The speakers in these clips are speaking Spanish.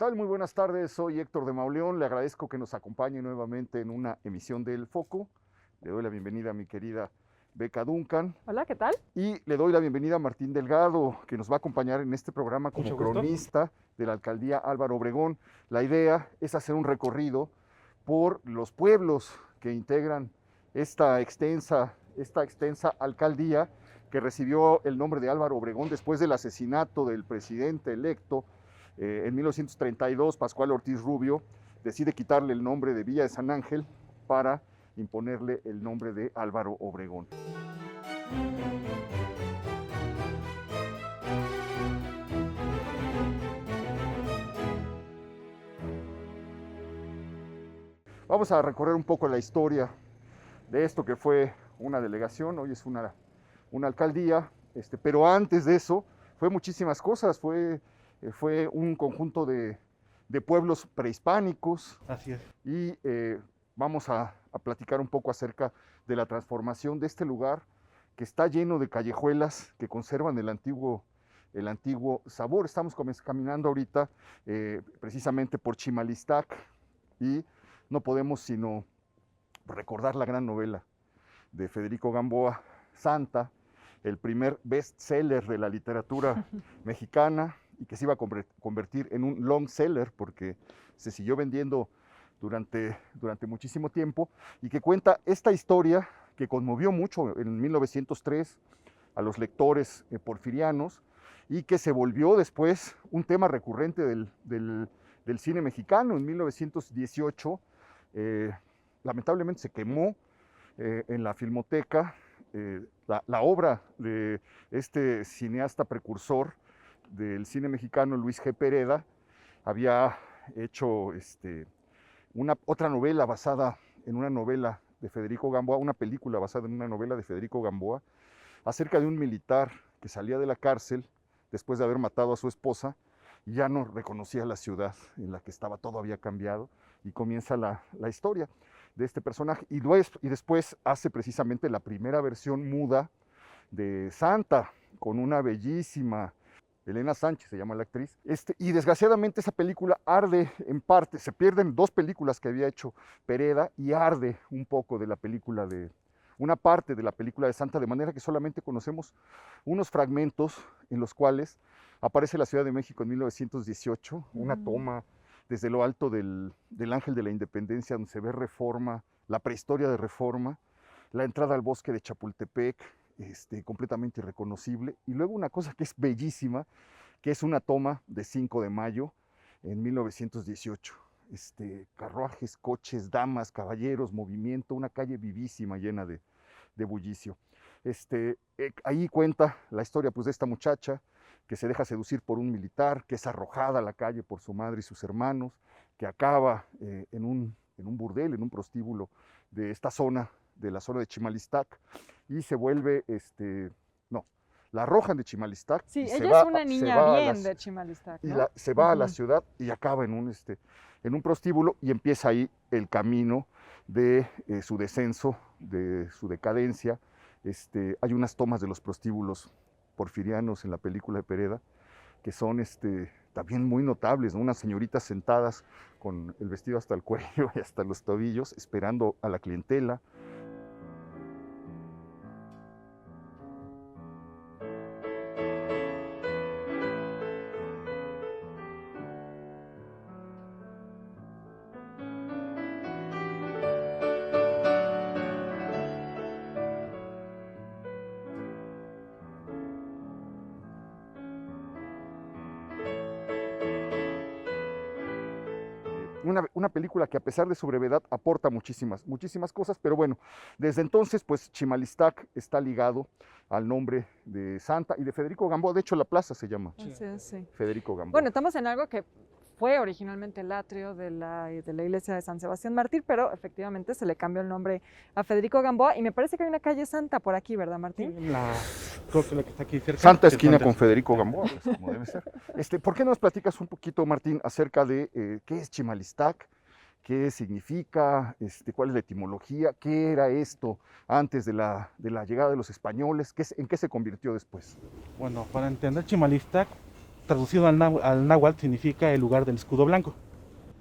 tal? Muy buenas tardes, soy Héctor de Mauleón, le agradezco que nos acompañe nuevamente en una emisión del Foco. Le doy la bienvenida a mi querida Beca Duncan Hola, ¿qué tal? y le doy la bienvenida a Martín Delgado, que nos va a acompañar en este programa como Mucho gusto. cronista de la alcaldía Álvaro Obregón. La idea es hacer un recorrido por los pueblos que integran esta extensa alcaldía que recibió el nombre de Álvaro Obregón después del asesinato del presidente electo. En 1932, Pascual Ortiz Rubio decide quitarle el nombre de Villa de San Ángel para imponerle el nombre de Álvaro Obregón. Vamos a recorrer un poco la historia de esto que fue una delegación, hoy es una alcaldía, pero antes de eso fue muchísimas cosas, fue un conjunto de pueblos prehispánicos. Así es. Y vamos a platicar un poco acerca de la transformación de este lugar que está lleno de callejuelas que conservan el antiguo sabor. Estamos caminando ahorita precisamente por Chimalistac y no podemos sino recordar la gran novela de Federico Gamboa, Santa, el primer bestseller de la literatura mexicana y que se iba a convertir en un long seller porque se siguió vendiendo durante muchísimo tiempo y que cuenta esta historia que conmovió mucho en 1903 a los lectores porfirianos y que se volvió después un tema recurrente del cine mexicano. En 1918 lamentablemente se quemó en la Filmoteca la obra de este cineasta precursor del cine mexicano, Luis G. Pereda. Había hecho otra novela basada en una novela de Federico Gamboa, una película basada en una novela de Federico Gamboa, acerca de un militar que salía de la cárcel después de haber matado a su esposa y ya no reconocía la ciudad en la que estaba, todo había cambiado, y comienza la historia de este personaje. Y después hace precisamente la primera versión muda de Santa, con una bellísima Elena Sánchez, se llama la actriz. Y desgraciadamente esa película arde en parte, se pierden dos películas que había hecho Pereda y arde un poco de la película una parte de la película de Santa, de manera que solamente conocemos unos fragmentos en los cuales aparece la Ciudad de México en 1918, una toma desde lo alto del Ángel de la Independencia, donde se ve Reforma, la prehistoria de Reforma, la entrada al bosque de Chapultepec, completamente irreconocible, y luego una cosa que es bellísima, que es una toma de 5 de mayo en 1918. Carruajes, coches, damas, caballeros, movimiento, una calle vivísima, llena de bullicio. Ahí cuenta la historia pues, de esta muchacha que se deja seducir por un militar, que es arrojada a la calle por su madre y sus hermanos, que acaba en un burdel, en un prostíbulo de esta zona, de la zona de Chimalistac, y se vuelve, la arrojan de Chimalistac. Sí, y ella es una niña bien de Chimalistac, ¿no? Y se va a la ciudad y acaba en un prostíbulo y empieza ahí el camino de su descenso, de su decadencia. Hay unas tomas de los prostíbulos porfirianos en la película de Pereda que son también muy notables, ¿no? Unas señoritas sentadas con el vestido hasta el cuello y hasta los tobillos, esperando a la clientela. Una película que a pesar de su brevedad aporta muchísimas cosas, pero bueno, desde entonces pues Chimalistac está ligado al nombre de Santa y de Federico Gamboa. De hecho la plaza se llama Sí. Federico Gamboa. Bueno, estamos en algo que fue originalmente el atrio de la iglesia de San Sebastián Mártir, pero efectivamente se le cambió el nombre a Federico Gamboa y me parece que hay una calle Santa por aquí, ¿verdad, Martín? Creo que la que está aquí cerca. Santa esquina con Federico Gamboa, pues, como debe ser. ¿Por qué no nos platicas un poquito, Martín, acerca de qué es Chimalistac, qué significa, cuál es la etimología, qué era esto antes de la llegada de los españoles, en qué se convirtió después? Bueno, para entender Chimalistac, traducido al náhuatl significa el lugar del escudo blanco.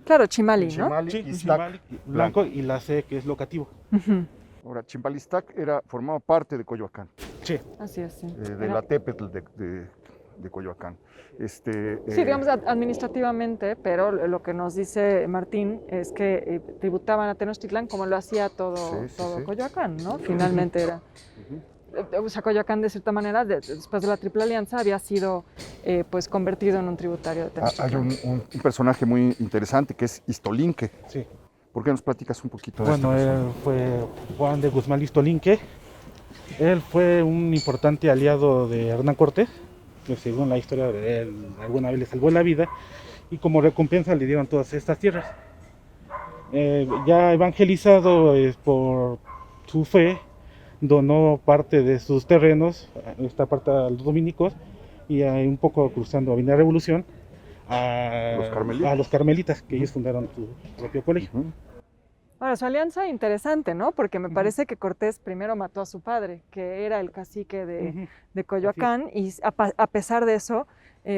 Claro, Chimali, ¿no? Chimali, Sí, Iztac, Chimali, blanco, y la C, que es locativo. Ujú. Ahora, Chimpalistac formaba parte de Coyoacán, Sí. Así es, sí. de Era- la Tepetl de Coyoacán. Sí, digamos administrativamente, pero lo que nos dice Martín es que tributaban a Tenochtitlán como lo hacía todo, Sí, sí, todo sí. Coyoacán, ¿no? Finalmente era. Ujú. O sea, Coyoacán de cierta manera, después de la Triple Alianza, había sido pues convertido en un tributario de Hay Tenochtitlán. un personaje muy interesante que es Istolinque. Sí. ¿Por qué nos platicas un poquito de Bueno, esta él persona? fue Juan de Guzmán Listolinque. Él fue un importante aliado de Hernán Cortés, que según la historia de él, alguna vez le salvó la vida, y como recompensa le dieron todas estas tierras. Ya evangelizado por su fe, donó parte de sus terrenos, esta parte a los dominicos, y un poco cruzando Avenida Revolución, Los carmelitas. a los carmelitas, que ellos fundaron su propio colegio. Ujú. Ahora, su alianza interesante, ¿no? Porque me parece que Cortés primero mató a su padre, que era el cacique Ujú. de Coyoacán, y a pesar de eso,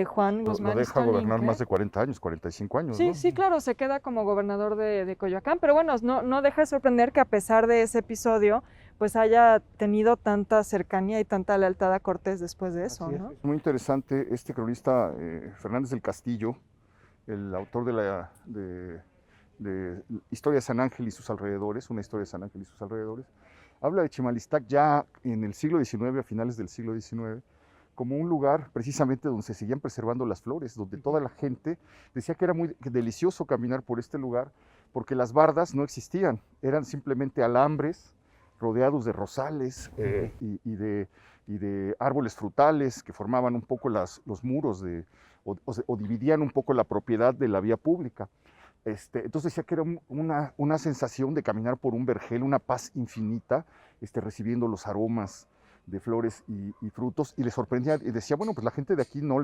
Juan Lo Guzmán deja gobernar Istolinque- más de 40 años, 45 años, Sí, ¿no? sí, claro, se queda como gobernador de Coyoacán, pero bueno, no deja de sorprender que a pesar de ese episodio, pues haya tenido tanta cercanía y tanta lealtad a Cortés después de eso, Así es. ¿no? Muy interesante este cronista Fernández del Castillo, el autor de Historia de San Ángel y sus alrededores, una historia de San Ángel y sus alrededores, habla de Chimalistac ya en el siglo XIX, a finales del siglo XIX, como un lugar precisamente donde se seguían preservando las flores, donde toda la gente decía que era muy delicioso caminar por este lugar, porque las bardas no existían, eran simplemente alambres rodeados de rosales y de árboles frutales que formaban un poco los muros o dividían un poco la propiedad de la vía pública. Entonces decía que era una sensación de caminar por un vergel, una paz infinita, recibiendo los aromas de flores y frutos, y le sorprendía, y decía, bueno, pues la gente de aquí no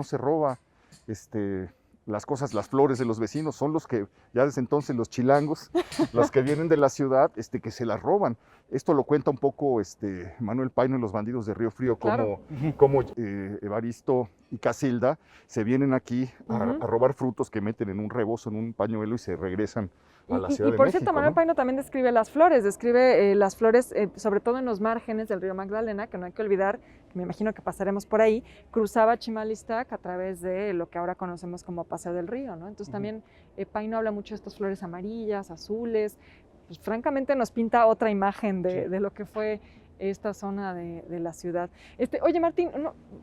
se roba las cosas, las flores de los vecinos, son los que, ya desde entonces los chilangos, los que vienen de la ciudad, que se las roban. Esto lo cuenta un poco Manuel Paino en Los Bandidos de Río Frío, Claro. como Evaristo y Casilda se vienen aquí Ujú. a robar frutos que meten en un rebozo, en un pañuelo y se regresan a la Y Ciudad de por México, cierto, Manuel ¿no? Paino también describe las flores, sobre todo en los márgenes del río Magdalena, que no hay que olvidar, que me imagino que pasaremos por ahí, cruzaba Chimalistac a través de lo que ahora conocemos como Paseo del Río, ¿no? Entonces también Paino habla mucho de estas flores amarillas, azules, pues francamente nos pinta otra imagen de lo que fue esta zona de la ciudad. Oye, Martín,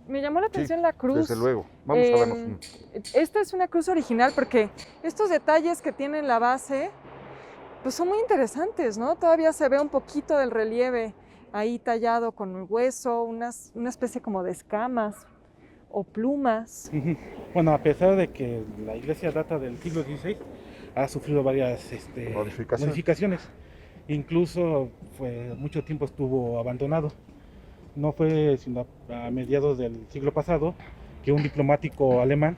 me llamó la atención la cruz. Desde luego, vamos a vernos. Esta es una cruz original porque estos detalles que tiene en la base, pues son muy interesantes, ¿no? Todavía se ve un poquito del relieve ahí tallado con el hueso, una especie como de escamas o plumas. Ujú. Bueno, a pesar de que la iglesia data del siglo XVI, ha sufrido varias modificaciones. Incluso mucho tiempo estuvo abandonado. No fue sino a mediados del siglo pasado que un diplomático alemán,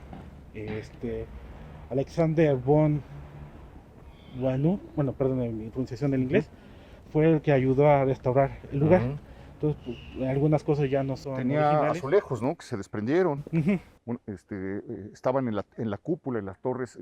Alexander von Wanu, bueno, perdón mi pronunciación del inglés, fue el que ayudó a restaurar el lugar. Ujú. Entonces, pues, algunas cosas ya no son Tenía originales. azulejos, ¿no? Que se desprendieron. Ujú. Estaban en la cúpula, en las torres,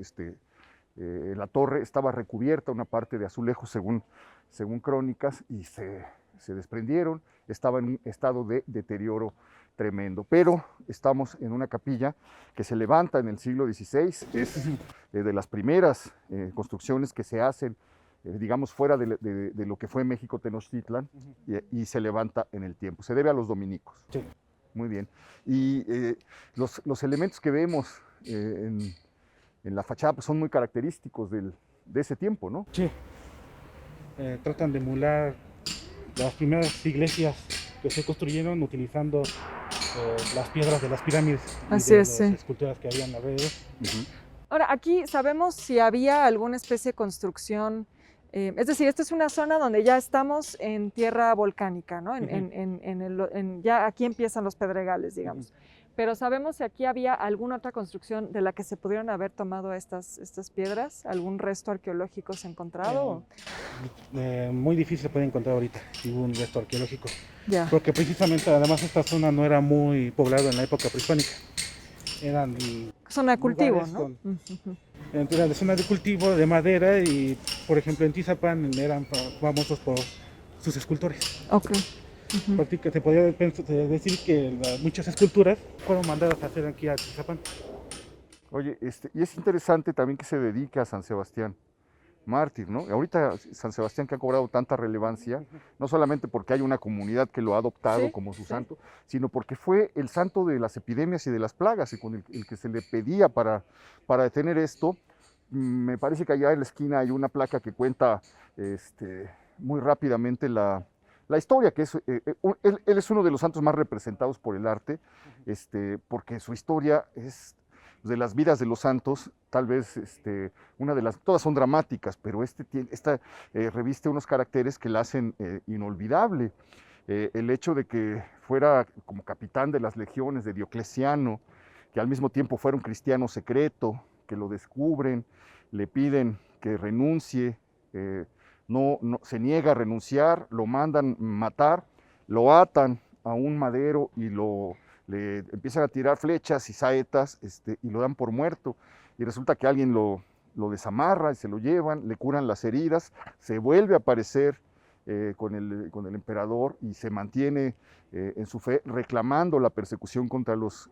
la torre estaba recubierta una parte de azulejos según crónicas y se desprendieron, estaba en un estado de deterioro tremendo, pero estamos en una capilla que se levanta en el siglo XVI, es de las primeras construcciones que se hacen, digamos, fuera de lo que fue México Tenochtitlan, y se levanta en el tiempo, se debe a los dominicos. Sí. Muy bien, y los elementos que vemos en la fachada pues, son muy característicos de ese tiempo, ¿no? Sí. Tratan de emular las primeras iglesias que se construyeron utilizando las piedras de las pirámides y Así de es, las sí. esculturas que habían alrededor. Ujú. Ahora, aquí sabemos si había alguna especie de construcción, es decir, esta es una zona donde ya estamos en tierra volcánica, ¿no? Ya aquí empiezan los pedregales, digamos. Pero sabemos si aquí había alguna otra construcción de la que se pudieron haber tomado estas piedras, algún resto arqueológico se ha encontrado. Muy difícil se puede encontrar ahorita un resto arqueológico, Ya. porque precisamente además esta zona no era muy poblada en la época prehispánica. eran Zona de cultivo, lugares ¿no? con- Era de zona de cultivo de madera y, por ejemplo, en Tizapán eran famosos por sus escultores. Ok. Ujú. Se podría decir que muchas esculturas fueron mandadas a hacer aquí a Tizapán. Oye, y es interesante también que se dedique a San Sebastián mártir, ¿no? Ahorita San Sebastián que ha cobrado tanta relevancia, no solamente porque hay una comunidad que lo ha adoptado Sí, como su sí. santo, sino porque fue el santo de las epidemias y de las plagas, y con el que se le pedía para detener esto. Me parece que allá en la esquina hay una placa que cuenta muy rápidamente la historia, que es, él es uno de los santos más representados por el arte, porque su historia es de las vidas de los santos, tal vez una de las, todas son dramáticas, pero esta reviste unos caracteres que la hacen inolvidable. El hecho de que fuera como capitán de las legiones de Diocleciano, que al mismo tiempo fuera un cristiano secreto, que lo descubren, le piden que renuncie, se niega a renunciar, lo mandan matar, lo atan a un madero y le empiezan a tirar flechas y saetas y lo dan por muerto. Y resulta que alguien lo desamarra y se lo llevan, le curan las heridas, se vuelve a aparecer con el emperador y se mantiene en su fe reclamando la persecución contra los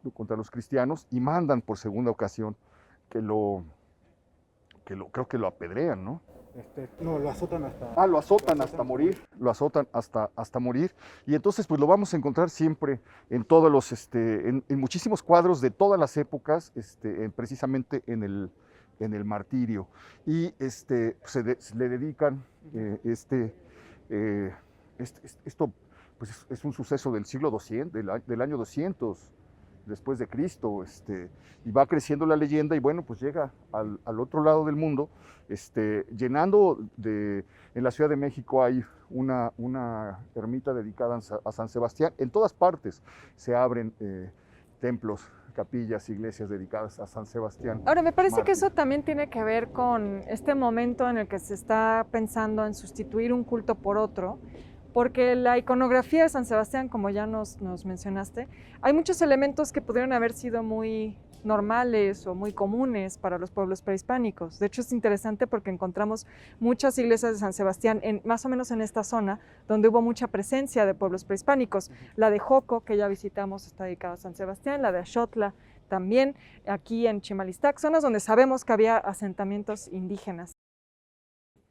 cristianos y mandan por segunda ocasión creo que lo apedrean, ¿no? No, lo azotan hasta... Ah, lo azotan hasta morir, lo azotan hasta morir. Y entonces pues lo vamos a encontrar siempre en todos en muchísimos cuadros de todas las épocas, precisamente en el martirio. Y se le dedican esto pues es un suceso del siglo 200, del año 200 después de Cristo, y va creciendo la leyenda y bueno, pues llega al otro lado del mundo, llenando en la Ciudad de México hay una ermita dedicada a San Sebastián. En todas partes se abren templos, capillas, iglesias dedicadas a San Sebastián. Ahora, me parece que mártir. eso también tiene que ver con este momento en el que se está pensando en sustituir un culto por otro, porque la iconografía de San Sebastián, como ya nos mencionaste, hay muchos elementos que pudieron haber sido muy normales o muy comunes para los pueblos prehispánicos. De hecho, es interesante porque encontramos muchas iglesias de San Sebastián, más o menos en esta zona, donde hubo mucha presencia de pueblos prehispánicos. La de Joco, que ya visitamos, está dedicada a San Sebastián, la de Axotla también, aquí en Chimalistac, zonas donde sabemos que había asentamientos indígenas.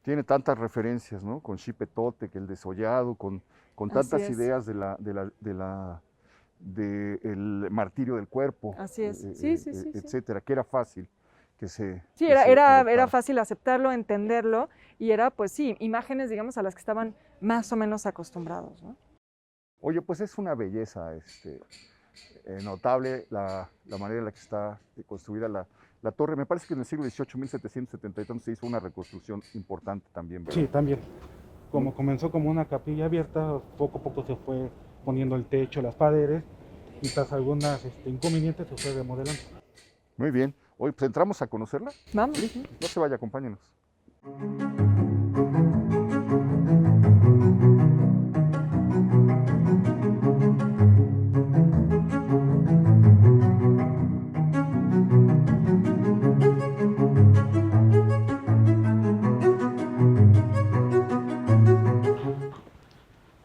Tiene tantas referencias, ¿no? Con Xipetotec, el desollado, con Así tantas es. ideas del martirio del cuerpo, Así es. Sí, sí, sí, sí. etcétera, que era fácil que se Sí, que se era adoptara. fácil aceptarlo, entenderlo, y era, pues sí, imágenes, digamos, a las que estaban más o menos acostumbrados, ¿no? Oye, pues es una belleza notable la manera en la que está construida la torre. Me parece que en el siglo XVIII, 1770 y tanto, se hizo una reconstrucción importante también, ¿verdad? Sí, también. Como comenzó como una capilla abierta, poco a poco se fue poniendo el techo, las paredes, y tras algunas inconvenientes se fue remodelando. Muy bien. Hoy pues entramos a conocerla. Vamos. No se vaya, acompáñenos.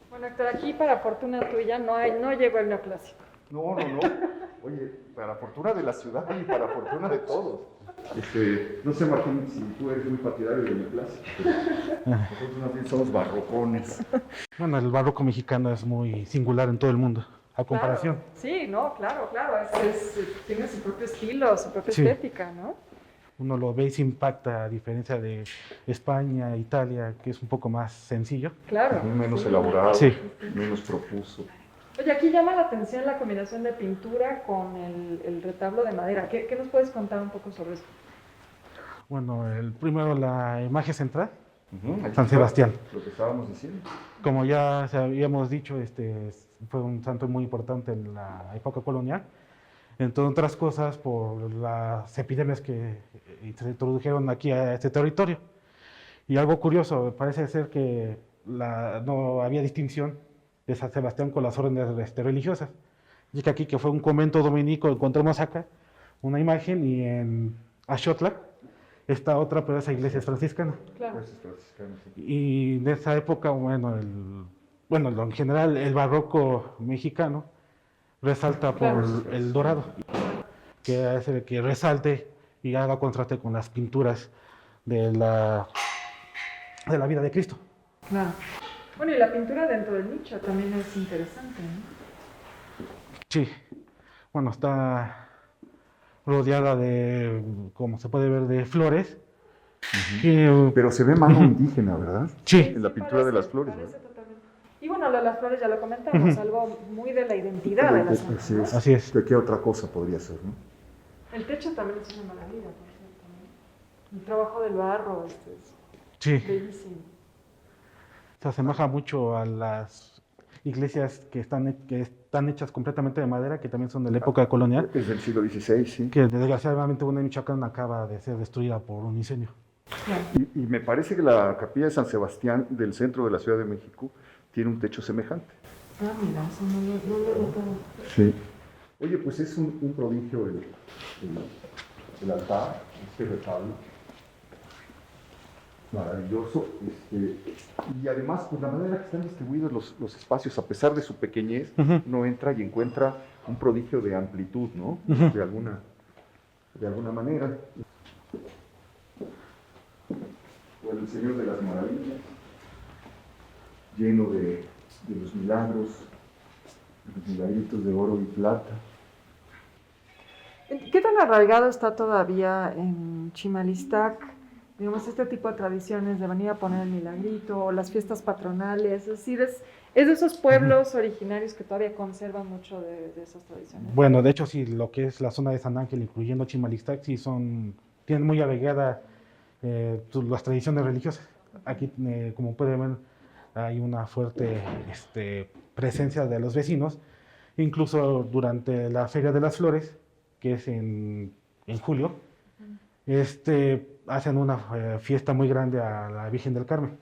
Bueno, Héctor, aquí para fortuna tuya no llegó el neoclásico. No. Oye, para fortuna de la ciudad y para fortuna de todos. No sé, Martín, si tú eres muy partidario del neoclásico, pero nosotros más bien somos barrocones. Bueno, el barroco mexicano es muy singular en todo el mundo, a comparación. Claro. Sí, no, claro. Tiene su propio estilo, su propia Sí. estética, ¿no? Uno lo ve y se impacta, a diferencia de España, Italia, que es un poco más sencillo. Claro. Menos Sí. elaborado, Sí. menos profuso. Oye, aquí llama la atención la combinación de pintura con el retablo de madera. ¿Qué nos puedes contar un poco sobre eso? Bueno, primero la imagen central, Aquí San está Sebastián. Lo que estábamos diciendo. Como ya habíamos dicho, fue un santo muy importante en la época colonial, entre otras cosas por las epidemias que se introdujeron aquí a este territorio. Y algo curioso, parece ser que no había distinción de San Sebastián con las órdenes religiosas, y que aquí, que fue un convento dominico, encontramos acá una imagen, y en Axotla está otra, pero esa iglesia es franciscana. Claro. Pues es franciscano, sí. Y de esa época, bueno, en general el barroco mexicano resalta por Claro. el dorado, que hace que resalte y haga contraste con las pinturas de la vida de Cristo. Claro. Bueno, y la pintura dentro del nicho también es interesante, ¿no? Sí, bueno, está rodeada de, como se puede ver, de flores. Pero se ve mano indígena, ¿verdad? Sí, En la pintura de las flores, parece ¿verdad? totalmente. Y bueno, lo de las flores ya lo comentamos, algo muy de la identidad de la zona, Así ¿no? es. así es. ¿Qué otra cosa podría ser, no? El techo también es una maravilla, por cierto, ¿no? El trabajo del barro es Sí, bellísimo. se asemeja mucho a las iglesias que están hechas completamente de madera, que también son de la época colonial, Es del siglo XVI, sí. que desgraciadamente una en Michoacán acaba de ser destruida por un incendio. Claro. Y me parece que la capilla de San Sebastián del centro de la Ciudad de México tiene un techo semejante. Ah, mira, eso no lo he notado. Sí. Oye, pues es un prodigio el altar, este retablo. Maravilloso. Y además, pues la manera que están distribuidos los espacios, a pesar de su pequeñez, uno entra y encuentra un prodigio de amplitud, ¿no? De alguna manera. Bueno, el Señor de las Maravillas, lleno de los milagros, los milagritos de oro y plata. ¿Qué tan arraigado está todavía en Chimalistac, digamos, este tipo de tradiciones de venir a poner el milagrito o las fiestas patronales? Es decir, es de esos pueblos originarios que todavía conservan mucho de esas tradiciones. Bueno, de hecho, sí, lo que es la zona de San Ángel, incluyendo Chimalistac, sí tienen muy arraigada las tradiciones religiosas. Aquí, como pueden ver, hay una fuerte presencia de los vecinos, incluso durante la Feria de las Flores, que es en julio, hacen una fiesta muy grande a la Virgen del Carmen.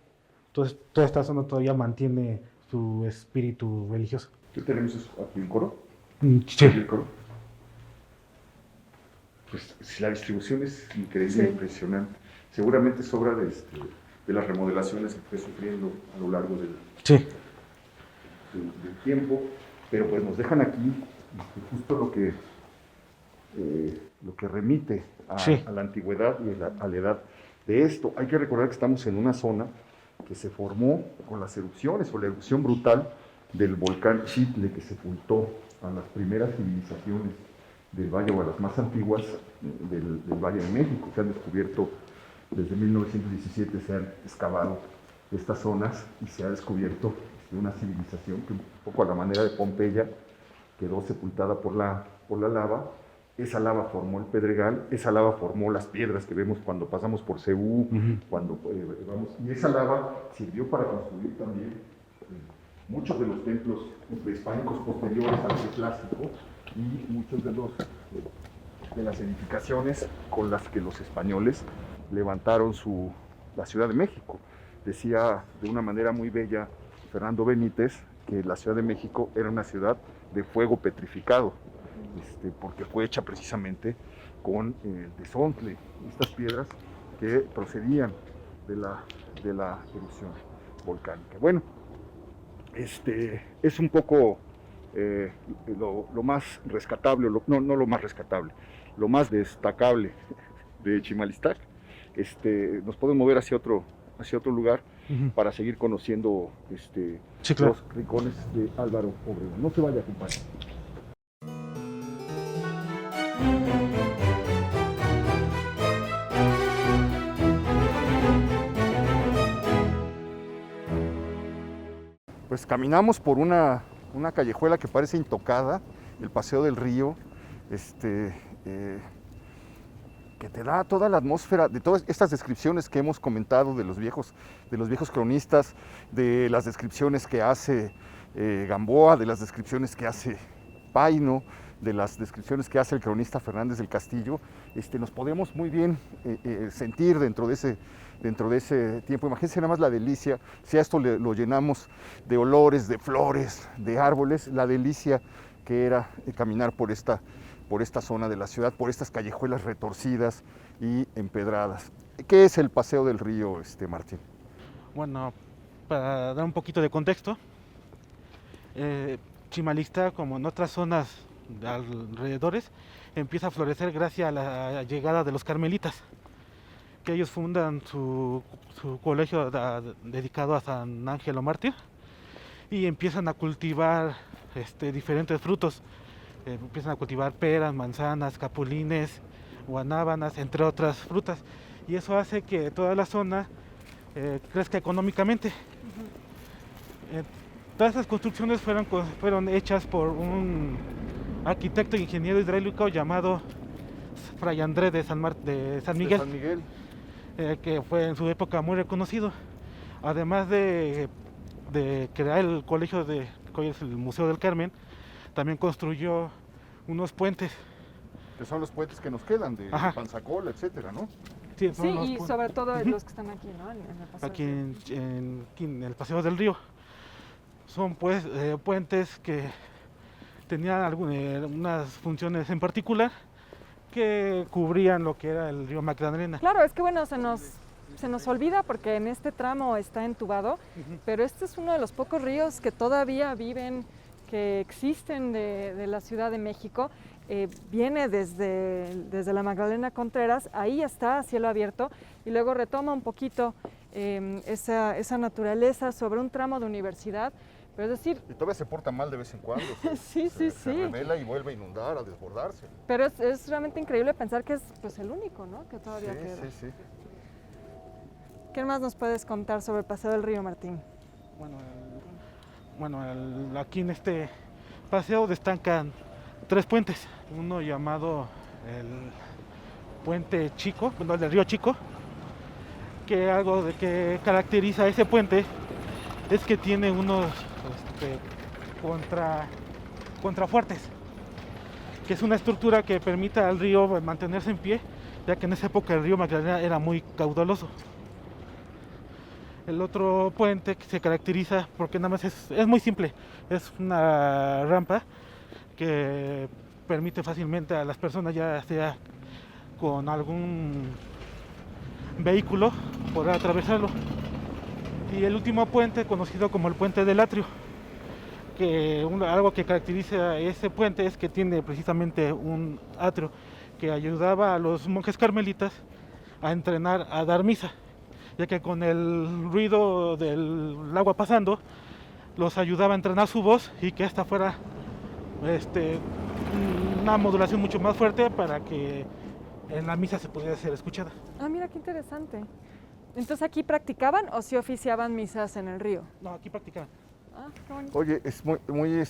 Entonces, toda esta zona todavía mantiene su espíritu religioso. ¿Qué tenemos aquí un coro? Sí. ¿El coro? Pues la distribución es increíble, Sí. impresionante. Seguramente es obra de las remodelaciones que fue sufriendo a lo largo del tiempo, pero pues nos dejan aquí justo lo que remite a la antigüedad y a la edad de esto. Hay que recordar que estamos en una zona que se formó con las erupciones o la erupción brutal del volcán Chitle, que sepultó a las primeras civilizaciones del Valle, o a las más antiguas del Valle de México. Se han descubierto desde 1917, se han excavado estas zonas y se ha descubierto una civilización que, un poco a la manera de Pompeya, quedó sepultada por la lava. Esa lava formó el pedregal, esa lava formó las piedras que vemos cuando pasamos por Cebú, cuando vamos, y esa lava sirvió para construir también muchos de los templos prehispánicos posteriores al Preclásico y muchos de las edificaciones con las que los españoles levantaron la Ciudad de México. Decía de una manera muy bella Fernando Benítez que la Ciudad de México era una ciudad de fuego petrificado, porque fue hecha precisamente con el desontle, estas piedras que procedían de la erupción volcánica. Bueno, es un poco lo más rescatable, no lo más rescatable, lo más destacable de Chimalistac. Nos podemos mover hacia otro lugar para seguir conociendo Sí, claro. los rincones de Álvaro Obregón. No se vaya, compadre. Pues caminamos por una callejuela que parece intocada, el Paseo del Río, que te da toda la atmósfera de todas estas descripciones que hemos comentado de los viejos cronistas, de las descripciones que hace Gamboa, de las descripciones que hace Paino, de las descripciones que hace el cronista Fernández del Castillo. Nos podemos muy bien sentir dentro de ese tiempo. Imagínense nada más la delicia, si a esto lo llenamos de olores, de flores, de árboles, la delicia que era caminar por esta por esta zona de la ciudad, por estas callejuelas retorcidas y empedradas. ¿Qué es el Paseo del Río, Martín? Bueno, para dar un poquito de contexto, Chimalistá, como en otras zonas de alrededores, empieza a florecer gracias a la llegada de los carmelitas, que ellos fundan su colegio dedicado a San Ángelo Mártir y empiezan a cultivar diferentes frutos. Empiezan a cultivar peras, manzanas, capulines, guanábanas, entre otras frutas, y eso hace que toda la zona crezca económicamente. Todas esas construcciones fueron hechas por un arquitecto e ingeniero hidráulico llamado Fray Andrés de San Miguel, que fue en su época muy reconocido. Además de crear el colegio que hoy es el Museo del Carmen, también construyó unos puentes. Que son los puentes que nos quedan, de Ajá. Panzacola, etcétera, ¿no? Sí, y sobre todo los que están aquí, ¿no? En el Paseo Aquí del Río. en el Paseo del Río. Son pues puentes que tenían unas funciones en particular que cubrían lo que era el río Magdalena. Claro, es que bueno, se nos olvida porque en este tramo está entubado, pero este es uno de los pocos ríos que todavía viven, que existen de la Ciudad de México. Viene desde la Magdalena Contreras, ahí está a cielo abierto, y luego retoma un poquito esa naturaleza sobre un tramo de universidad. Pero es decir, Y todavía se porta mal de vez en cuando. sí. Se revela y vuelve a inundar, a desbordarse. Pero es realmente increíble pensar que es pues el único, ¿no? Que todavía queda. Sí. ¿Qué más nos puedes contar sobre el Paseo del Río, Martín? Aquí en este paseo destacan 3 puentes. Uno llamado el Puente Chico, el del Río Chico, que algo de que caracteriza a ese puente es que tiene unos contrafuertes, que es una estructura que permite al río mantenerse en pie, ya que en esa época el río Magdalena era muy caudaloso. El otro puente que se caracteriza porque nada más es muy simple, es una rampa que permite fácilmente a las personas, ya sea con algún vehículo, poder atravesarlo. Y el último puente, conocido como el Puente del Atrio, que algo que caracteriza a ese puente es que tiene precisamente un atrio que ayudaba a los monjes carmelitas a entrenar a dar misa, ya que con el ruido del agua pasando los ayudaba a entrenar su voz y que esta fuera una modulación mucho más fuerte para que en la misa se pudiera ser escuchada. Ah, mira qué interesante. Entonces, ¿aquí practicaban o sí oficiaban misas en el río? No, aquí practicaban. Ah, qué bonito. Oye, es muy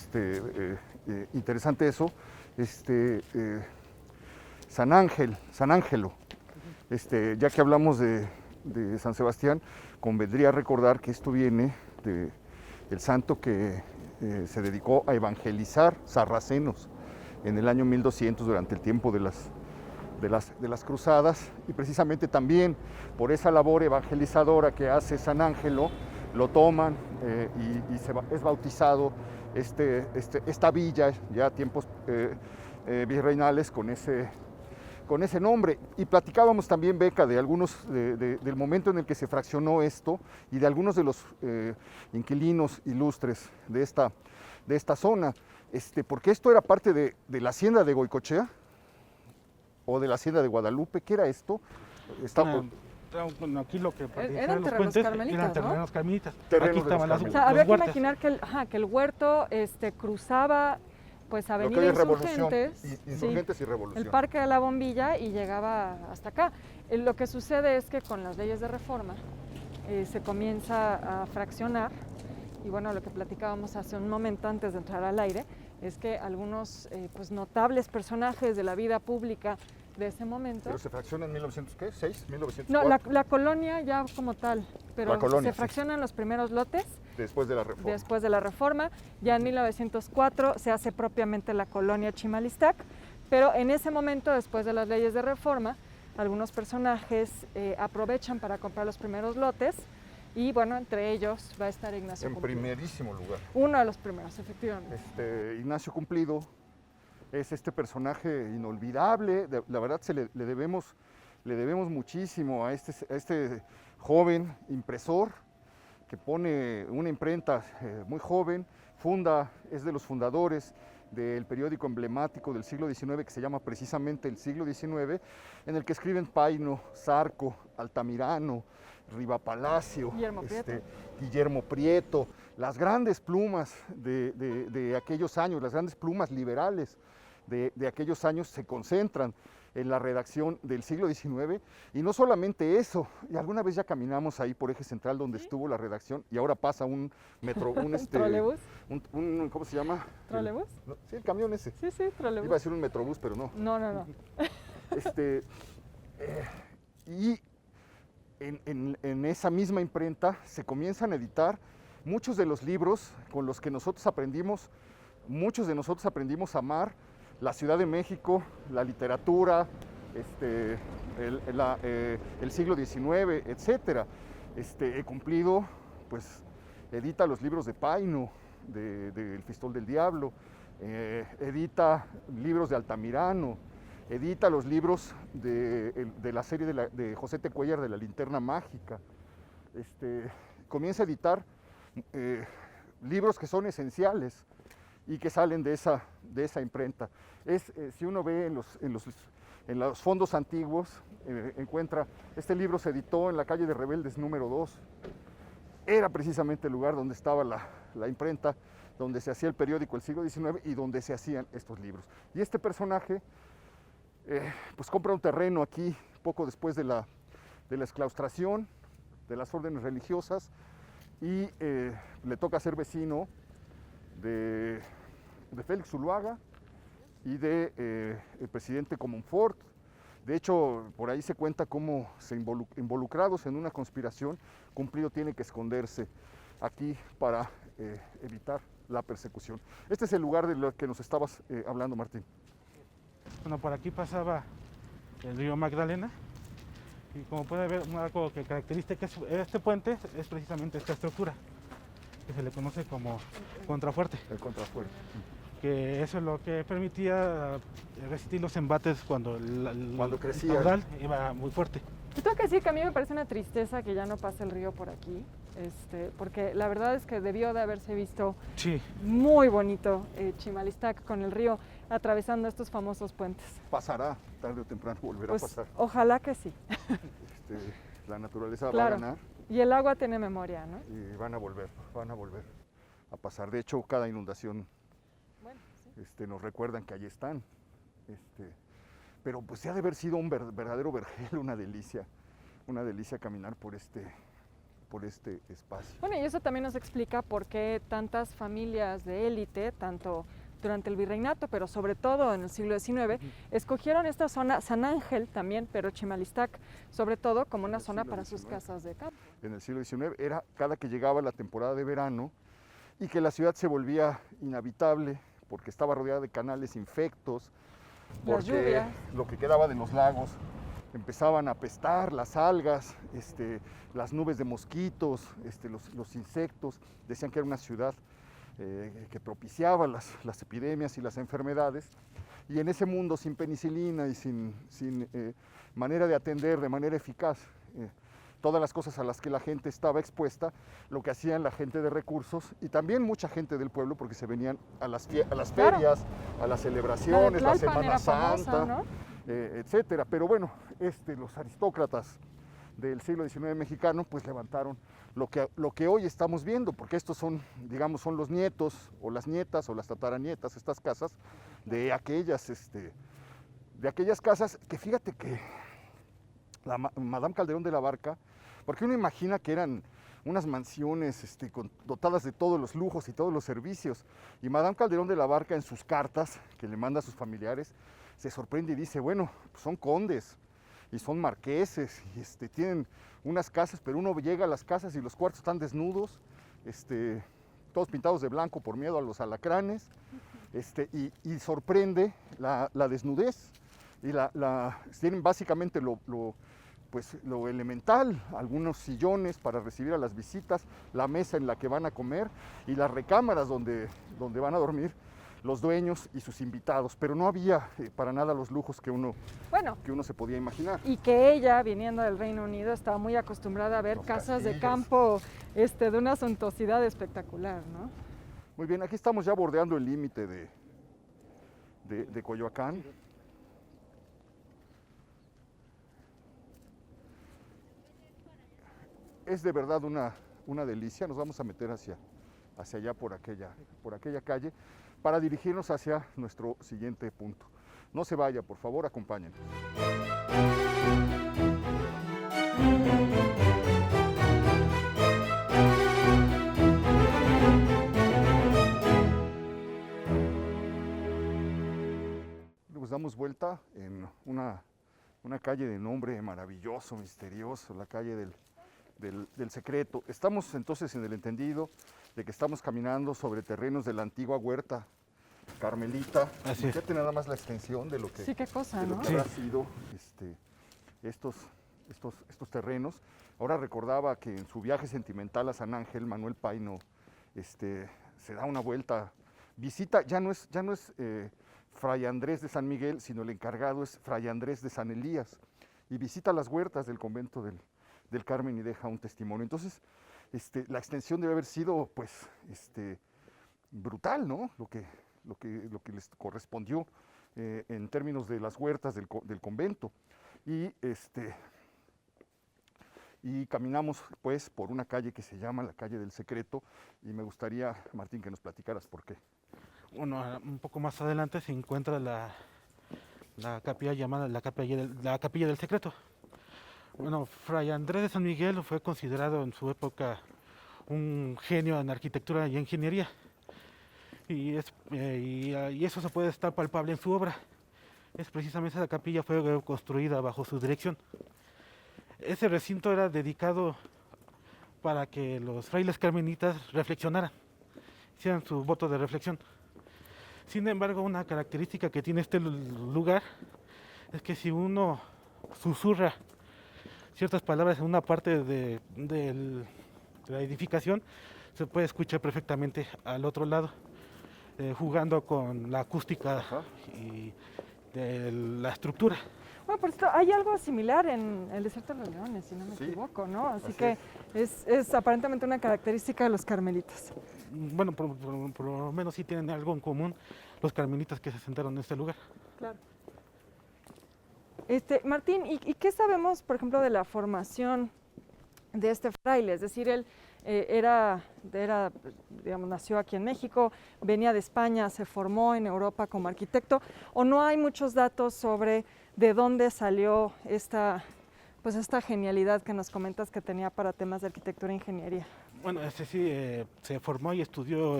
interesante eso. San Ángelo. Ya que hablamos de San Sebastián, convendría recordar que esto viene del santo que se dedicó a evangelizar sarracenos en el año 1200 durante el tiempo de las cruzadas, y precisamente también por esa labor evangelizadora que hace San Ángelo lo toman y es bautizado esta villa ya a tiempos virreinales con ese nombre. Y platicábamos también, Beca, de algunos del momento en el que se fraccionó esto y de algunos de los inquilinos ilustres de esta zona, porque esto era parte de la hacienda de Goicoechea o de la hacienda de Guadalupe. ¿Qué era esto? Aquí lo que Eran los terrenos puentes carmelitas, eran ¿no? terrenos carmelitas. Terrenos Aquí de estaban los las, O carmelitas. sea, los había que huertas. imaginar que el huerto cruzaba pues Lo que Avenida hoy es Revolución, Insurgentes, Insurgentes y el Revolución. Parque de la Bombilla, y llegaba hasta acá. Lo que sucede es que con las leyes de reforma se comienza a fraccionar, y bueno, lo que platicábamos hace un momento antes de entrar al aire es que algunos pues notables personajes de la vida pública de ese momento. Pero se fracciona en 1906, 1904. No, la colonia ya como tal, pero La colonia, se sí. fraccionan los primeros lotes Después de la reforma. después de la reforma. Ya en 1904 se hace propiamente la colonia Chimalistac, pero en ese momento, después de las leyes de reforma, algunos personajes aprovechan para comprar los primeros lotes, y bueno, entre ellos va a estar Ignacio En Cumplido. primerísimo lugar. Uno de los primeros, efectivamente. Ignacio Cumplido, es este personaje inolvidable. La verdad le debemos muchísimo a este joven impresor que pone una imprenta muy joven, es de los fundadores del periódico emblemático del siglo XIX que se llama precisamente El Siglo XIX, en el que escriben Paino, Zarco, Altamirano, Rivapalacio, Guillermo Prieto, las grandes plumas de aquellos años, las grandes plumas liberales de aquellos años se concentran en la redacción del siglo XIX, y no solamente eso, y alguna vez ya caminamos ahí por Eje Central donde estuvo la redacción, y ahora pasa un metro, ¿Trolebús? ¿Cómo se llama? ¿Trolebús? Sí, el camión ese. Sí, trolebús. Iba a decir un metrobús, pero no. No. Y en esa misma imprenta se comienzan a editar muchos de los libros con los que muchos de nosotros aprendimos a amar la Ciudad de México, la literatura, el siglo XIX, etcétera. He cumplido, pues, edita los libros de Paino, El Fistol del Diablo, edita libros de Altamirano, edita los libros de la serie de José T. Cuéllar de La Linterna Mágica. Comienza a editar libros que son esenciales y que salen de esa imprenta. Si uno ve en los fondos antiguos, encuentra, este libro se editó en la calle de Rebeldes número 2. Era precisamente el lugar donde estaba la imprenta, donde se hacía el periódico El Siglo XIX y donde se hacían estos libros. Y este personaje, pues compra un terreno aquí poco después de la exclaustración de las órdenes religiosas, y le toca ser vecino de Félix Zuluaga y de el presidente Comonfort. De hecho, por ahí se cuenta cómo involucrados en una conspiración, Cumplido tiene que esconderse aquí para evitar la persecución. Este es el lugar de lo que nos estabas hablando, Martín. Bueno, por aquí pasaba el río Magdalena, y como puede ver, algo que caracteriza este puente es precisamente esta estructura, que se le conoce como contrafuerte. El contrafuerte. Que eso es lo que permitía resistir los embates cuando crecía. El caudal iba muy fuerte. Yo tengo que decir que a mí me parece una tristeza que ya no pase el río por aquí, porque la verdad es que debió de haberse visto muy bonito Chimalistac con el río atravesando estos famosos puentes. Pasará, tarde o temprano volverá a pasar. Ojalá que sí. La naturaleza va a ganar. Y el agua tiene memoria, ¿no? Y van a volver a pasar. De hecho, cada inundación nos recuerdan que allí están. Pero pues se ha de haber sido un verdadero vergel, una delicia caminar por este espacio. Bueno, y eso también nos explica por qué tantas familias de élite, tanto durante el virreinato, pero sobre todo en el siglo XIX, escogieron esta zona, San Ángel también, pero Chimalistac, sobre todo como una zona para sus casas de campo. En el siglo XIX era cada que llegaba la temporada de verano y que la ciudad se volvía inhabitable porque estaba rodeada de canales infectos, porque lo que quedaba de los lagos empezaban a apestar, las algas, las nubes de mosquitos, los insectos. Decían que era una ciudad que propiciaba las epidemias y las enfermedades, y en ese mundo sin penicilina y sin manera de atender de manera eficaz todas las cosas a las que la gente estaba expuesta, lo que hacían la gente de recursos y también mucha gente del pueblo, porque se venían a las ferias, a las celebraciones, la Semana Santa, ¿no? Etcétera. Pero bueno, los aristócratas del siglo XIX mexicano pues levantaron lo que hoy estamos viendo, porque estos son, digamos, son los nietos o las nietas o las tataranietas, estas casas de aquellas casas que, fíjate que la Madame Calderón de la Barca, porque uno imagina que eran unas mansiones dotadas de todos los lujos y todos los servicios, y Madame Calderón de la Barca en sus cartas que le manda a sus familiares se sorprende y dice, bueno, pues son condes y son marqueses y tienen unas casas, pero uno llega a las casas y los cuartos están desnudos, todos pintados de blanco por miedo a los alacranes, y sorprende la desnudez, y tienen básicamente lo elemental, algunos sillones para recibir a las visitas, la mesa en la que van a comer y las recámaras donde van a dormir, los dueños y sus invitados, pero no había para nada los lujos Bueno, que uno se podía imaginar. y que ella, viniendo del Reino Unido, estaba muy acostumbrada a ver Los casas de castillos. campo de una suntuosidad espectacular, ¿no? Muy bien, aquí estamos ya bordeando el límite de Coyoacán. Es de verdad una delicia. Nos vamos a meter hacia allá por aquella calle para dirigirnos hacia nuestro siguiente punto. No se vaya, por favor, acompáñenos. Pues damos vuelta en una calle de nombre maravilloso, misterioso, la calle del secreto. Estamos entonces en el entendido de que estamos caminando sobre terrenos de la antigua huerta carmelita. Así es. Fíjate nada más la extensión de lo que, Sí, qué cosa, de lo ¿no? que habrá sido estos terrenos. Ahora recordaba que en su viaje sentimental a San Ángel, Manuel Paino se da una vuelta, visita, ya no es Fray Andrés de San Miguel, sino el encargado es Fray Andrés de San Elías, y visita las huertas del convento del Carmen y deja un testimonio. Entonces, la extensión debe haber sido, pues, brutal, ¿no? Lo que les correspondió en términos de las huertas del convento. Y caminamos, pues, por una calle que se llama la calle del Secreto, y me gustaría, Martín, que nos platicaras por qué. Bueno, un poco más adelante se encuentra la capilla llamada la Capilla del Secreto. Bueno, Fray Andrés de San Miguel fue considerado en su época un genio en arquitectura y ingeniería. Y eso se puede estar palpable en su obra. Es precisamente esa capilla fue construida bajo su dirección. Ese recinto era dedicado para que los frailes carmelitas reflexionaran, hicieran su voto de reflexión. Sin embargo, una característica que tiene este lugar es que si uno susurra ciertas palabras en una parte de la edificación, se puede escuchar perfectamente al otro lado, jugando con la acústica Ajá. y de la estructura. Bueno, por esto hay algo similar en el desierto de los leones, si no me Sí, equivoco, ¿no? Así así que es aparentemente una característica de los carmelitas. Bueno, por lo menos sí tienen algo en común los carmelitas que se sentaron en este lugar. Claro. Martín, ¿y qué sabemos, por ejemplo, de la formación de este fraile? Es decir, él digamos, nació aquí en México, venía de España, se formó en Europa como arquitecto, ¿o no hay muchos datos sobre de dónde salió esta genialidad que nos comentas que tenía para temas de arquitectura e ingeniería? Bueno, sí se formó y estudió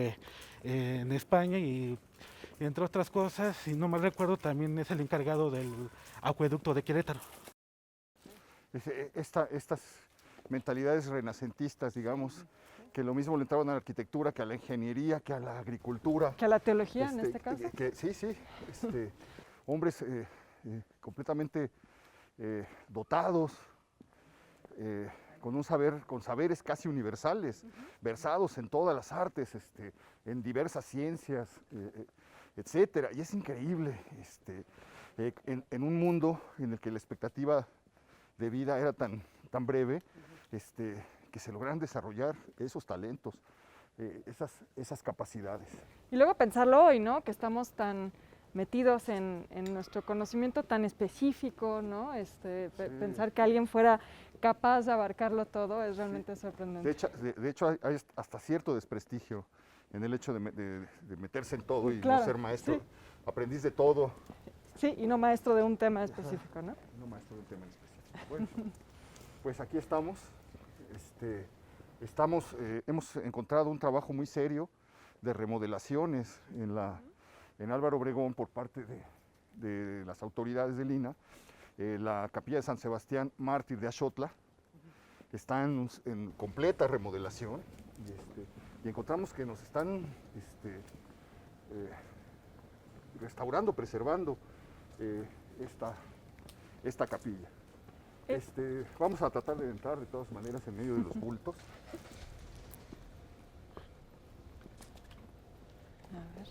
en España y entre otras cosas, si no mal recuerdo, también es el encargado del acueducto de Querétaro. Estas mentalidades renacentistas, digamos, que lo mismo le entraban a la arquitectura que a la ingeniería, que a la agricultura. Que a la teología, en este caso. Sí, hombres completamente dotados, con saberes casi universales, versados en todas las artes, en diversas ciencias, etcétera. Y es increíble, en un mundo en el que la expectativa de vida era tan breve, que se lograran desarrollar esos talentos, esas capacidades. Y luego pensarlo hoy, ¿no? Que estamos tan metidos en nuestro conocimiento tan específico, ¿no? Pensar que alguien fuera capaz de abarcarlo todo es realmente sorprendente. De hecho hay hasta cierto desprestigio en el hecho de meterse en todo y Claro, no ser maestro, sí. aprendiz de todo. Sí, y no maestro de un tema específico, ¿no? No maestro de un tema en específico. Bueno, pues aquí estamos. Hemos encontrado un trabajo muy serio de remodelaciones en Álvaro Obregón por parte de las autoridades de Lina. La capilla de San Sebastián Mártir de Axotla está en completa remodelación y encontramos que nos están restaurando, preservando esta capilla. Vamos a tratar de entrar de todas maneras en medio de los bultos. A ver.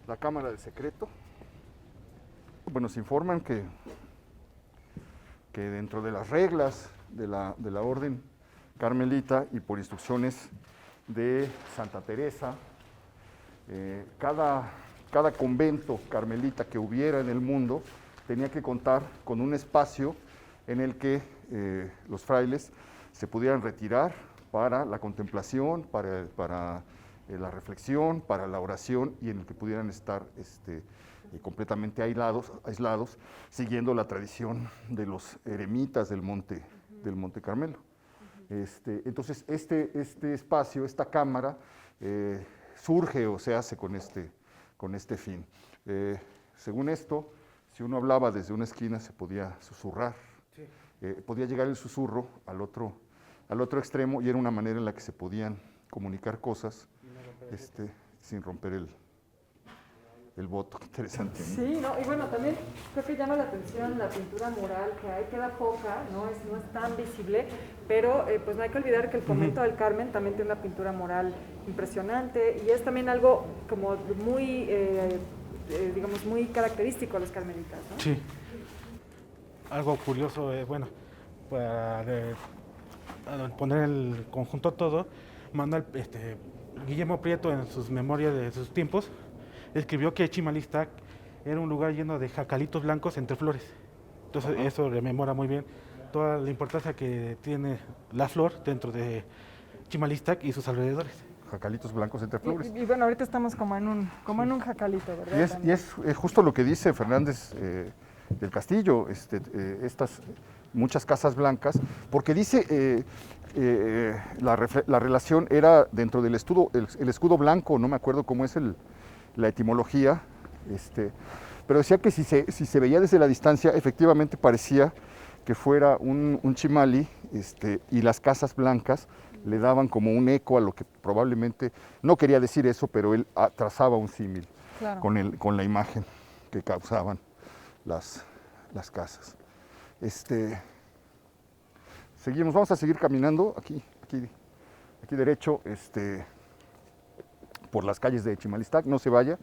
la cámara de secreto. Pues nos informan que dentro de las reglas de la orden carmelita y por instrucciones de Santa Teresa, cada convento carmelita que hubiera en el mundo tenía que contar con un espacio en el que los frailes se pudieran retirar para la contemplación, para la reflexión, para la oración, y en el que pudieran estar completamente aislados, siguiendo la tradición de los eremitas del Monte Carmelo. Entonces, este espacio, esta cámara, surge o se hace con este fin. Según esto, si uno hablaba desde una esquina, se podía susurrar. Sí. Podía llegar el susurro al otro extremo, y era una manera en la que se podían comunicar cosas sin romper el voto. Qué interesante. Sí, ¿no? Y bueno, también creo que llama la atención la pintura mural que hay, queda poca, no es tan visible, pero pues no hay que olvidar que el convento del Carmen también tiene una pintura mural impresionante, y es también algo como muy, digamos, muy característico de los carmelitas, ¿no? Sí. Algo curioso, bueno, para poner el conjunto todo, manda Guillermo Prieto en sus memorias de sus tiempos, escribió que Chimalistac era un lugar lleno de jacalitos blancos entre flores. Entonces eso rememora muy bien toda la importancia que tiene la flor dentro de Chimalistac y sus alrededores. Jacalitos blancos entre flores. Y bueno, ahorita estamos como en un jacalito, ¿verdad? Y es justo lo que dice Fernández del Castillo, estas muchas casas blancas, porque dice la relación era dentro del el escudo blanco, no me acuerdo cómo es la etimología, pero decía que si se veía desde la distancia, efectivamente parecía que fuera un chimali, y las casas blancas le daban como un eco a lo que probablemente, no quería decir eso, pero él trazaba un símil, claro, con la imagen que causaban las casas. Seguimos, vamos a seguir caminando aquí derecho, por las calles de Chimalistac. No se vaya,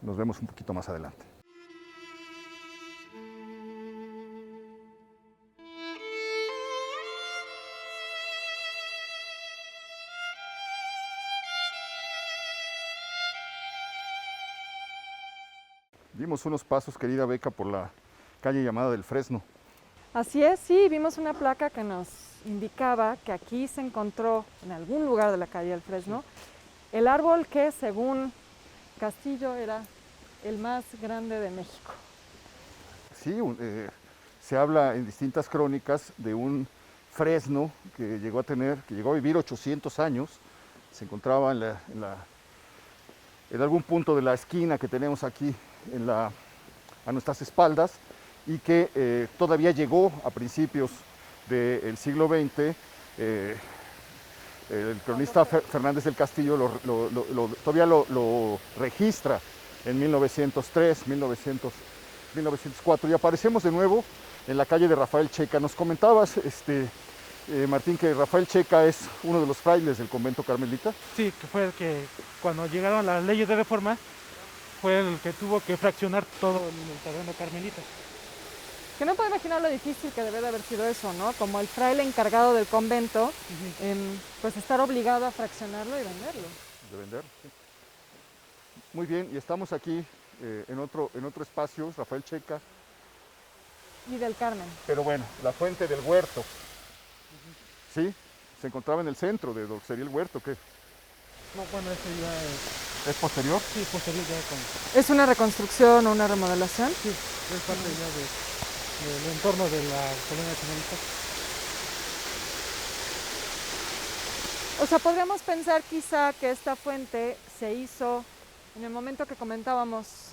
nos vemos un poquito más adelante. Dimos unos pasos, querida Beca, por la calle llamada del Fresno. Así es, sí, vimos una placa que nos indicaba que aquí se encontró, en algún lugar de la calle del Fresno, el árbol que, según Castillo, era el más grande de México. Sí, se habla en distintas crónicas de un fresno que llegó a vivir 800 años, se encontraba en algún punto de la esquina que tenemos aquí a nuestras espaldas, y que todavía llegó a principios del siglo XX. El cronista Fernández del Castillo todavía lo registra en 1903, 1904, y aparecemos de nuevo en la calle de Rafael Checa. Nos comentabas, Martín, que Rafael Checa es uno de los frailes del convento carmelita. Sí, que fue el que cuando llegaron las leyes de reforma fue el que tuvo que fraccionar todo en el terreno carmelita. Que no puedo imaginar lo difícil que debe de haber sido eso, ¿no? Como el fraile encargado del convento, pues estar obligado a fraccionarlo y venderlo. De vender, sí. Muy bien, y estamos aquí en otro espacio, Rafael Checa. Y del Carmen. Pero bueno, la fuente del huerto, ¿sí? Se encontraba en el centro de lo que sería el huerto, ¿qué? No, bueno, ese ya ¿Es posterior? Sí, posterior ya con... ¿Es una reconstrucción o una remodelación? Sí, es parte ya del entorno de la colonia Chimalista. O sea, podríamos pensar quizá que esta fuente se hizo en el momento que comentábamos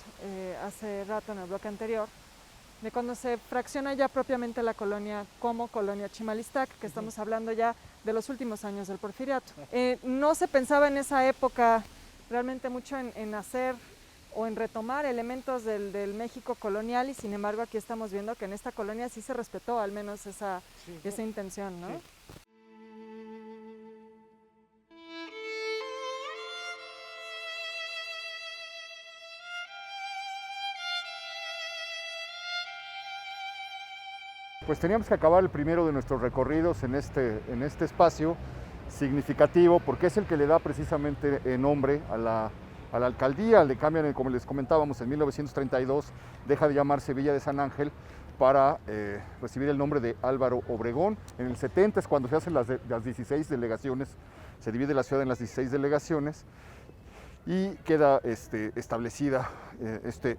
hace rato en el bloque anterior, de cuando se fracciona ya propiamente la colonia como colonia Chimalistac, que estamos hablando ya de los últimos años del Porfiriato. No se pensaba en esa época realmente mucho en hacer o en retomar elementos del México colonial, y sin embargo aquí estamos viendo que en esta colonia sí se respetó al menos esa intención, ¿no? Sí. Pues teníamos que acabar el primero de nuestros recorridos en este espacio significativo, porque es el que le da precisamente nombre a la alcaldía. Le cambian, como les comentábamos, en 1932 deja de llamarse Villa de San Ángel para recibir el nombre de Álvaro Obregón. En el 70 es cuando se hacen las 16 delegaciones, se divide la ciudad en las 16 delegaciones y queda establecida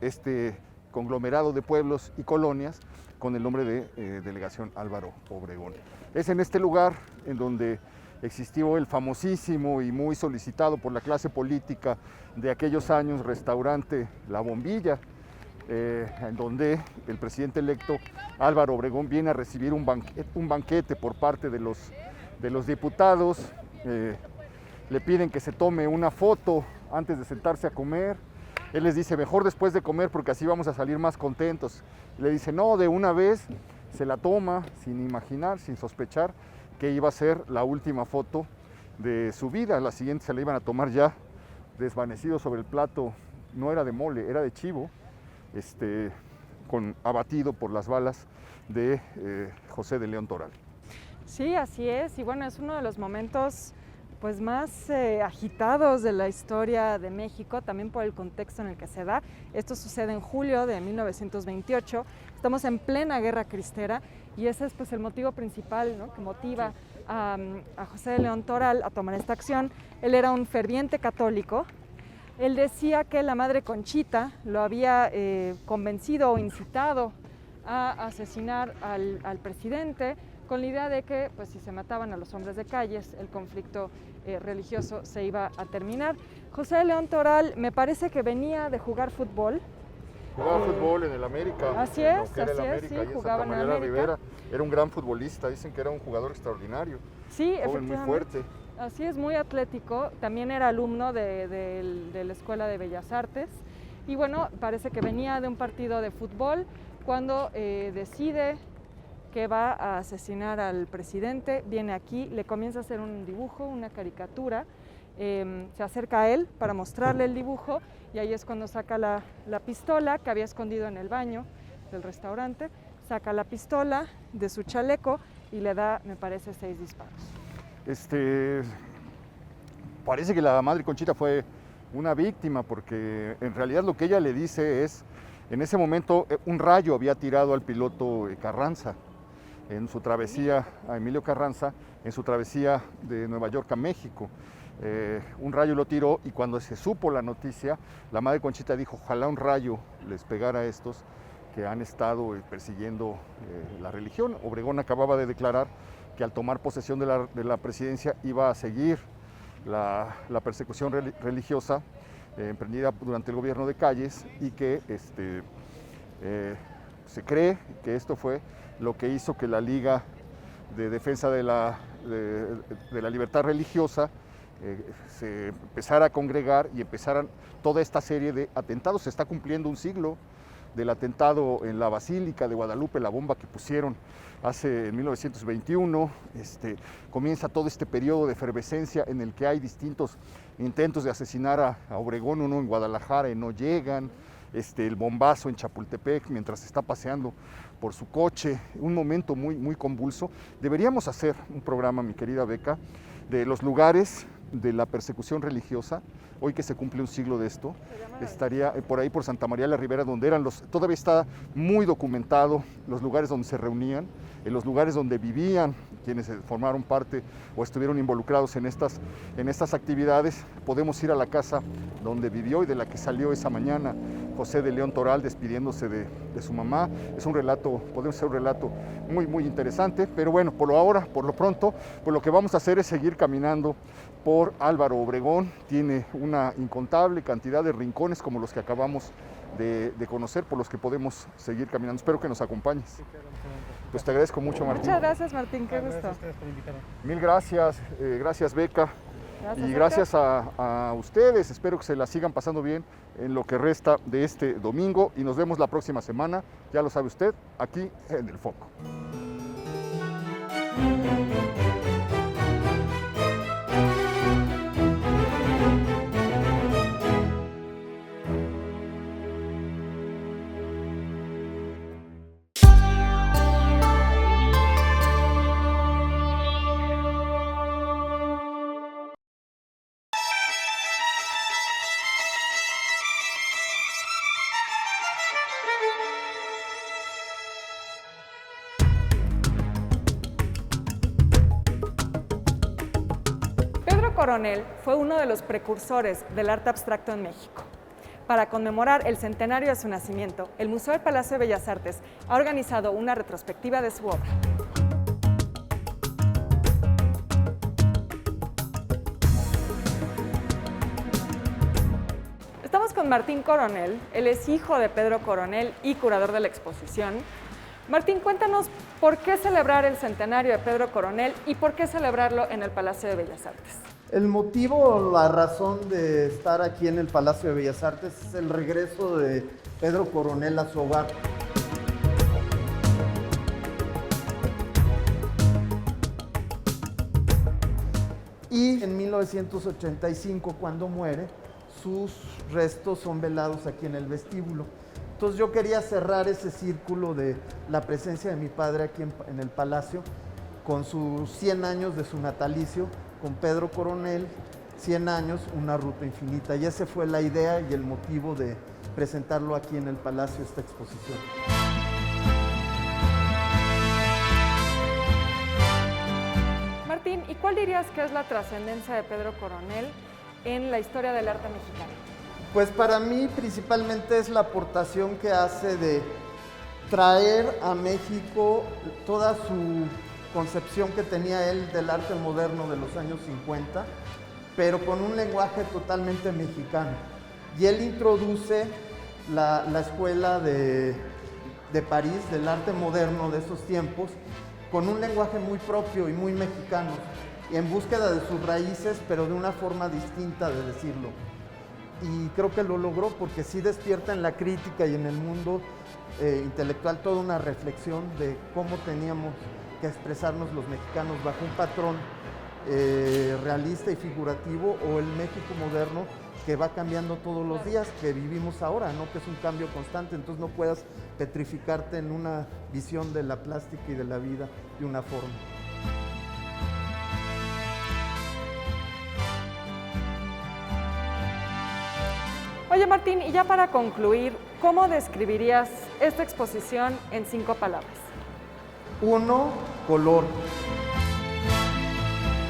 este conglomerado de pueblos y colonias con el nombre de Delegación Álvaro Obregón. Es en este lugar en donde existió el famosísimo y muy solicitado por la clase política de aquellos años restaurante La Bombilla, en donde el presidente electo Álvaro Obregón viene a recibir un banquete por parte de los diputados. Le piden que se tome una foto antes de sentarse a comer. Él les dice, mejor después de comer porque así vamos a salir más contentos. Le dice, no, de una vez. Se la toma sin imaginar, sin sospechar que iba a ser la última foto de su vida. La siguiente se la iban a tomar ya desvanecido sobre el plato. No era de mole, era de chivo, abatido por las balas de José de León Toral. Sí, así es. Y bueno, es uno de los momentos pues más agitados de la historia de México, también por el contexto en el que se da. Esto sucede en julio de 1928, estamos en plena guerra cristera y ese es pues el motivo principal, ¿no?, que motiva a José de León Toral a tomar esta acción. Él era un ferviente católico. Él decía que la madre Conchita lo había convencido o incitado a asesinar al presidente, con la idea de que pues, si se mataban a los hombres de calles, el conflicto religioso se iba a terminar. José de León Toral me parece que venía de jugar fútbol. Jugaba fútbol en el América. Así es, sí, jugaba en el América. Rivera. Era un gran futbolista, dicen que era un jugador extraordinario. Sí, joven, muy fuerte. Así es, muy atlético. También era alumno de la Escuela de Bellas Artes. Y bueno, parece que venía de un partido de fútbol cuando decide que va a asesinar al presidente. Viene aquí, le comienza a hacer un dibujo, una caricatura. Se acerca a él para mostrarle el dibujo y ahí es cuando saca la pistola que había escondido en el baño del restaurante, saca la pistola de su chaleco y le da, me parece, 6 disparos. Parece que la madre Conchita fue una víctima porque en realidad lo que ella le dice es, en ese momento un rayo había tirado al piloto Carranza en su travesía, a Emilio Carranza, en su travesía de Nueva York a México. Un rayo lo tiró y cuando se supo la noticia, la madre Conchita dijo, ojalá un rayo les pegara a estos que han estado persiguiendo la religión. Obregón acababa de declarar que al tomar posesión de la presidencia iba a seguir la persecución religiosa emprendida durante el gobierno de Calles y que se cree que esto fue lo que hizo que la Liga de Defensa de la Libertad Religiosa se empezara a congregar y empezaran toda esta serie de atentados. Se está cumpliendo un siglo del atentado en la Basílica de Guadalupe, la bomba que pusieron en 1921. Comienza todo este periodo de efervescencia en el que hay distintos intentos de asesinar a Obregón, uno en Guadalajara y no llegan, el bombazo en Chapultepec mientras está paseando por su coche, un momento muy, muy convulso. Deberíamos hacer un programa, mi querida Beca, de los lugares de la persecución religiosa, hoy que se cumple un siglo de esto. Estaría por ahí por Santa María la Ribera, donde todavía está muy documentado los lugares donde se reunían, en los lugares donde vivían quienes formaron parte o estuvieron involucrados en estas actividades. Podemos ir a la casa donde vivió y de la que salió esa mañana José de León Toral despidiéndose de su mamá. Es un relato, podemos ser un relato muy, muy interesante, pero bueno, por lo pronto, pues lo que vamos a hacer es seguir caminando por Álvaro Obregón. Tiene una incontable cantidad de rincones como los que acabamos de conocer, por los que podemos seguir caminando. Espero que nos acompañes. Pues te agradezco mucho, Martín. Muchas gracias, Martín, qué gusto. Gracias a ustedes por invitarme. Mil gracias, gracias Beca. Gracias, Y gracias a ustedes, espero que se la sigan pasando bien en lo que resta de este domingo y nos vemos la próxima semana, ya lo sabe usted, aquí en El Foco. Coronel fue uno de los precursores del arte abstracto en México. Para conmemorar el centenario de su nacimiento, el Museo del Palacio de Bellas Artes ha organizado una retrospectiva de su obra. Estamos con Martín Coronel. Él es hijo de Pedro Coronel y curador de la exposición. Martín, cuéntanos por qué celebrar el centenario de Pedro Coronel y por qué celebrarlo en el Palacio de Bellas Artes. El motivo, la razón de estar aquí en el Palacio de Bellas Artes es el regreso de Pedro Coronel a su hogar. Y en 1985, cuando muere, sus restos son velados aquí en el vestíbulo. Entonces yo quería cerrar ese círculo de la presencia de mi padre aquí en el Palacio con sus 100 años de su natalicio, con Pedro Coronel, 100 años, una ruta infinita. Y esa fue la idea y el motivo de presentarlo aquí en el Palacio, esta exposición. Martín, ¿y cuál dirías que es la trascendencia de Pedro Coronel en la historia del arte mexicano? Pues para mí principalmente es la aportación que hace de traer a México toda su concepción que tenía él del arte moderno de los años 50, pero con un lenguaje totalmente mexicano. Y él introduce la escuela de París, del arte moderno de esos tiempos, con un lenguaje muy propio y muy mexicano, y en búsqueda de sus raíces, pero de una forma distinta de decirlo. Y creo que lo logró porque sí despierta en la crítica y en el mundo intelectual toda una reflexión de cómo teníamos que expresarnos los mexicanos bajo un patrón realista y figurativo, o el México moderno que va cambiando todos los días, que vivimos ahora, ¿no? Que es un cambio constante, entonces no puedas petrificarte en una visión de la plástica y de la vida de una forma. Oye Martín, y ya para concluir, ¿cómo describirías esta exposición en 5 palabras? 1, color.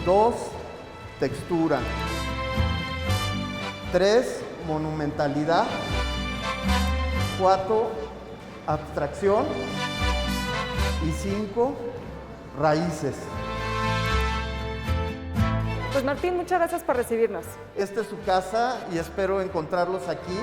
2, textura. 3, monumentalidad. 4, abstracción. Y 5, raíces. Pues Martín, muchas gracias por recibirnos. Esta es su casa y espero encontrarlos aquí.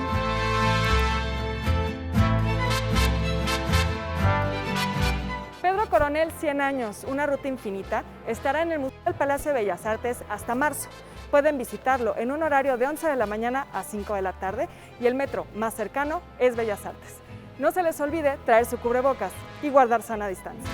Pedro Coronel, 100 años, una ruta infinita, estará en el Museo del Palacio de Bellas Artes hasta marzo. Pueden visitarlo en un horario de 11 de la mañana a 5 de la tarde y el metro más cercano es Bellas Artes. No se les olvide traer su cubrebocas y guardar sana distancia.